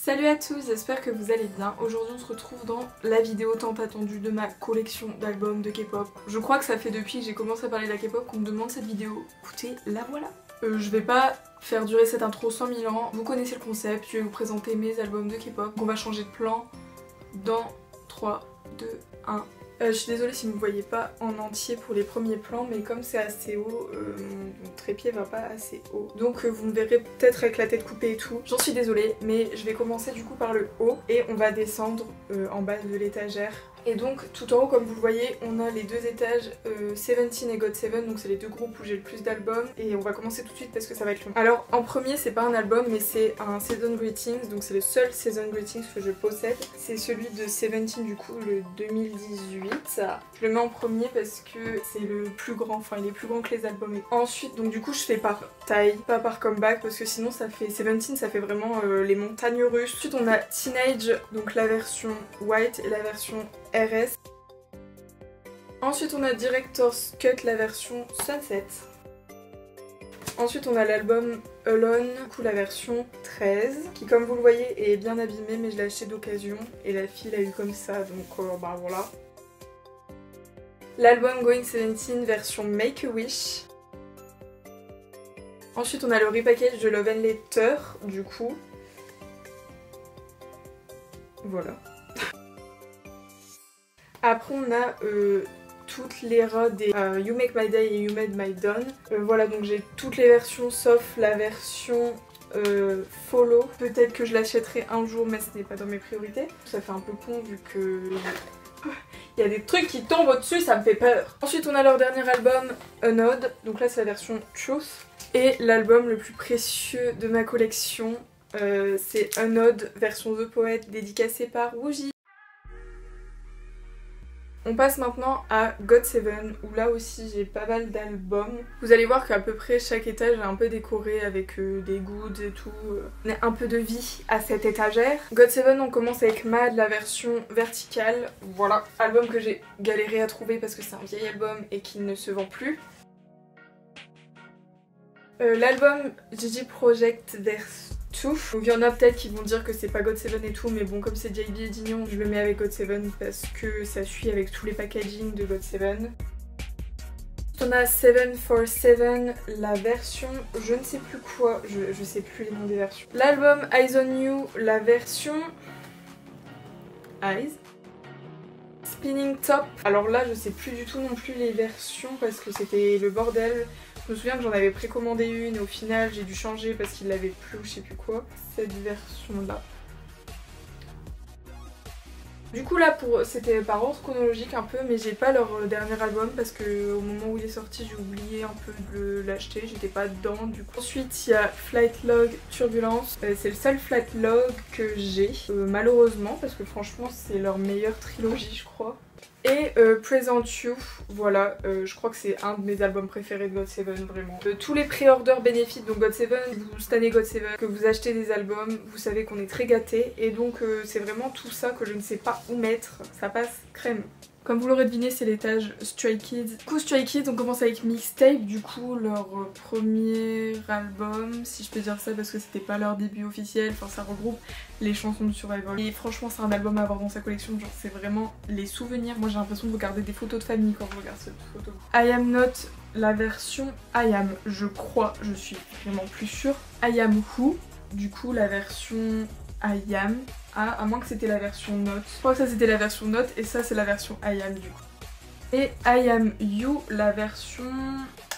Salut à tous, j'espère que vous allez bien. Aujourd'hui on se retrouve dans la vidéo tant attendue de ma collection d'albums de K-pop. Je crois que ça fait depuis que j'ai commencé à parler de la K-pop qu'on me demande cette vidéo. Écoutez, la voilà. Je vais pas faire durer cette intro 100 000 ans, vous connaissez le concept, je vais vous présenter mes albums de K-pop. On va changer de plan dans 3, 2, 1... je suis désolée si vous ne me voyez pas en entier pour les premiers plans, mais comme c'est assez haut, mon trépied va pas assez haut. Donc vous me verrez peut-être avec la tête coupée et tout. J'en suis désolée, mais je vais commencer du coup par le haut et on va descendre en bas de l'étagère. Et donc tout en haut, comme vous le voyez, on a les deux étages Seventeen et GOT7, donc c'est les deux groupes où j'ai le plus d'albums. Et on va commencer tout de suite parce que ça va être long. Alors en premier, c'est pas un album, mais c'est un Season Greetings, donc c'est le seul Season Greetings que je possède. C'est celui de Seventeen du coup, le 2018. Je le mets en premier parce que c'est le plus grand, enfin il est plus grand que les albums. Ensuite, donc du coup je fais par taille, pas par comeback, parce que sinon ça fait Seventeen, ça fait vraiment les montagnes russes. Ensuite on a Teenage, donc la version white et la version RS. Ensuite on a Director's Cut, la version Sunset. Ensuite on a l'album Alone, du coup la version 13, qui comme vous le voyez est bien abîmée, mais je l'ai acheté d'occasion et la fille l'a eu comme ça, donc bah voilà. L'album Going 17 version Make-A-Wish. Ensuite on a le repackage de Love and Letter du coup. Voilà. Après on a toutes les rods des You Make My Day et You Made My Dawn. Voilà, donc j'ai toutes les versions sauf la version Follow. Peut-être que je l'achèterai un jour, mais ce n'est pas dans mes priorités. Ça fait un peu con vu que il y a des trucs qui tombent au-dessus, ça me fait peur. Ensuite on a leur dernier album Unode, donc là c'est la version Truth. Et l'album le plus précieux de ma collection, c'est Unode version The Poet, dédicacé par Woozi. On passe maintenant à GOT7 où là aussi j'ai pas mal d'albums. Vous allez voir qu'à peu près chaque étage est un peu décoré avec des goods et tout. On a un peu de vie à cette étagère. GOT7 on commence avec Mad, la version verticale. Voilà, album que j'ai galéré à trouver parce que c'est un vieil album et qu'il ne se vend plus. L'album Gigi Project Verse 2. Donc il y en a peut-être qui vont dire que c'est pas GOT7 et tout, mais bon comme c'est JB et Dignon, je le mets avec GOT7 parce que ça suit avec tous les packaging de GOT7. On a 747, la version je ne sais plus quoi, je sais plus les noms des versions. L'album Eyes on You, la version Eyes. Spinning Top, alors là je sais plus du tout non plus les versions parce que c'était le bordel. Je me souviens que j'en avais précommandé une et au final j'ai dû changer parce qu'il l'avait plus ou je sais plus quoi. Cette version là. Du coup là c'était par ordre chronologique un peu, mais j'ai pas leur dernier album parce que au moment où il est sorti j'ai oublié un peu de l'acheter, j'étais pas dedans du coup. Ensuite il y a Flight Log Turbulence, c'est le seul Flight Log que j'ai malheureusement parce que franchement c'est leur meilleure trilogie je crois. Et Present You, voilà, je crois que c'est un de mes albums préférés de GOT7 vraiment. Tous les pré-orders bénéfices, donc GOT7, vous stannez GOT7, que vous achetez des albums, vous savez qu'on est très gâtés et donc c'est vraiment tout ça que je ne sais pas où mettre, ça passe crème. Comme vous l'aurez deviné, c'est l'étage Stray Kids. Du coup, Stray Kids, on commence avec Mixtape, du coup, leur premier album, si je peux dire ça, parce que c'était pas leur début officiel, enfin ça regroupe les chansons de Survival. Et franchement, c'est un album à avoir dans sa collection, genre c'est vraiment les souvenirs. Moi j'ai l'impression de regarder des photos de famille quand je regarde cette photo. I Am Not, la version I Am, je crois, je suis vraiment plus sûre. I Am Who, du coup la version I Am. Ah, à moins que c'était la version Note. Je crois que ça c'était la version Note et ça c'est la version I Am du coup. Et I Am You, la version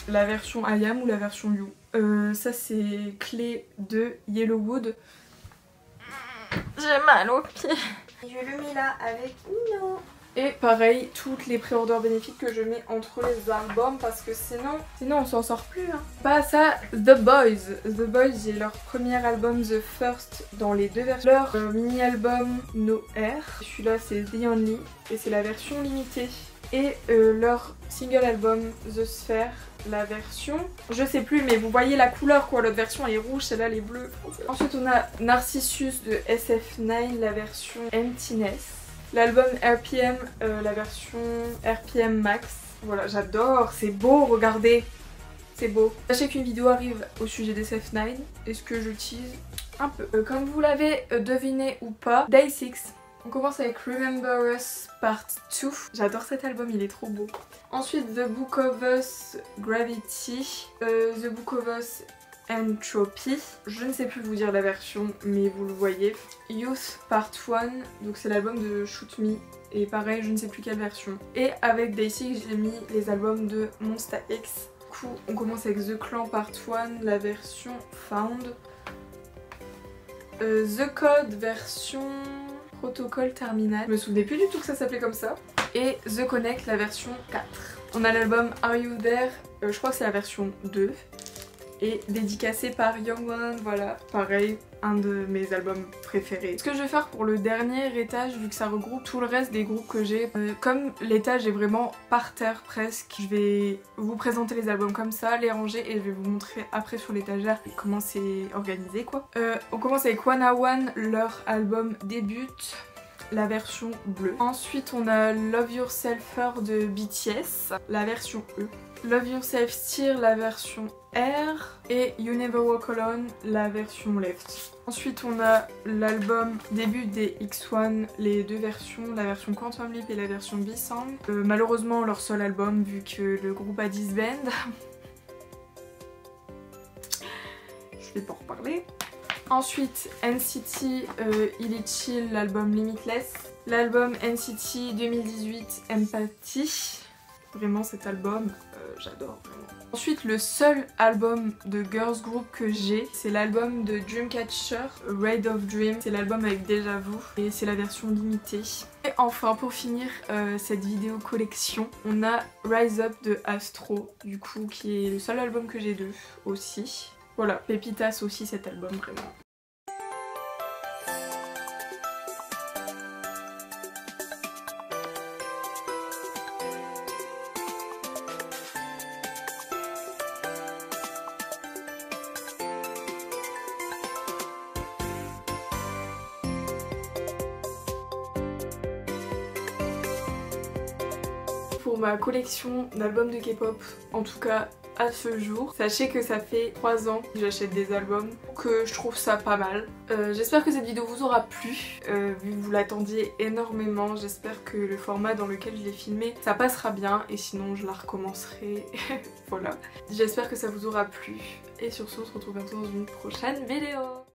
I Am ou la version You. Ça c'est clé de Yellowwood. J'ai mal aux pieds. Je le mets là avec Nino. Et pareil, toutes les pré-orders bénéfiques que je mets entre les albums parce que sinon on s'en sort plus. Hein. Pas ça, The Boys. The Boys, j'ai leur premier album The First dans les deux versions. Leur mini-album No Air. Celui-là c'est The Only et c'est la version limitée. Et leur single album The Sphere, la version, je sais plus mais vous voyez la couleur quoi, l'autre version elle est rouge, celle-là elle est bleue. Ensuite on a Narcissus de SF9, la version Emptiness. L'album RPM, la version RPM Max. Voilà, j'adore, c'est beau, regardez. C'est beau. Sachez qu'une vidéo arrive au sujet des SF9. Est-ce que je tease? un peu. Comme vous l'avez deviné ou pas, Day 6. On commence avec Remember Us Part 2. J'adore cet album, il est trop beau. Ensuite The Book of Us Gravity, The Book of Us Entropy. Je ne sais plus vous dire la version, mais vous le voyez. Youth Part 1, donc c'est l'album de Shoot Me. Et pareil, je ne sais plus quelle version. Et avec Day 6, j'ai mis les albums de Monsta X. Du coup, on commence avec The Clan Part 1, la version Found. The Code version Protocole Terminal. Je me souvenais plus du tout que ça s'appelait comme ça. Et The Connect, la version 4. On a l'album Are You There, je crois que c'est la version 2. Et dédicacé par Young One, voilà, pareil, un de mes albums préférés. Ce que je vais faire pour le dernier étage, vu que ça regroupe tout le reste des groupes que j'ai, comme l'étage est vraiment par terre presque, je vais vous présenter les albums comme ça, les ranger et je vais vous montrer après sur l'étagère comment c'est organisé quoi. On commence avec 101, leur album débute. La version bleue. Ensuite on a Love Yourselfer de BTS, la version E. Love Yourself Still, la version R. Et You Never Walk Alone, la version Left. Ensuite on a l'album début des X1, les deux versions, la version Quantum Leap et la version B-Song. Malheureusement leur seul album vu que le groupe a disband. Je vais pas en reparler. Ensuite NCT Illichill, l'album Limitless. L'album NCT 2018 Empathy. Vraiment cet album, j'adore vraiment. Ensuite le seul album de girls group que j'ai, c'est l'album de Dreamcatcher, Raid of Dream. C'est l'album avec Déjà Vu et c'est la version limitée. Et enfin pour finir cette vidéo collection, on a Rise Up de Astro, du coup qui est le seul album que j'ai d'eux aussi. Voilà, Pépitas aussi cet album vraiment. Pour ma collection d'albums de K-pop, en tout cas à ce jour, sachez que ça fait 3 ans que j'achète des albums, que je trouve ça pas mal. J'espère que cette vidéo vous aura plu, vu que vous l'attendiez énormément. J'espère que le format dans lequel je l'ai filmé, ça passera bien et sinon je la recommencerai. Voilà. J'espère que ça vous aura plu et sur ce on se retrouve bientôt dans une prochaine vidéo.